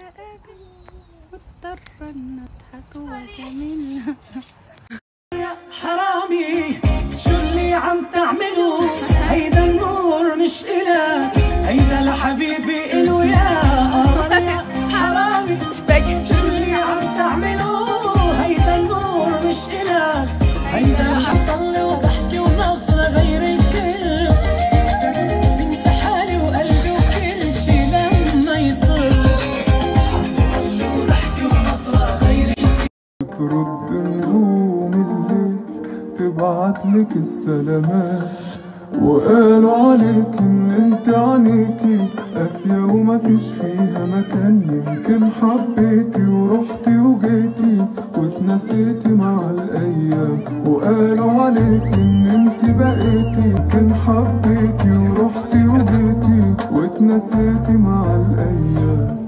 نتقابل واضطر نضحك وجميلنا. يا حرامي شو اللي عم تعملوا؟ هيدا النور مش إلك، هيدا لحبيبي إلو. يا حرامي شو اللي عم تعملوا؟ هيدا النور مش إلك، هيدا لحطلي وضحكي ونصرة غير الكل. بنسى حالي وقلبي وكل شي لما يطل، حطلي وضحكي ونصرة غير الكل. ترد نجوم الليل تبعتلك السلامات، وقالوا عليك ان انت عينيكي قاسية وما فيش فيها مكان. يمكن حبيتي ورحتي وجيتي واتنسيتي مع الايام، وقالوا عليك ان انت بقيتي. يمكن حبيتي ورحتي وجيتي واتنسيتي مع الايام.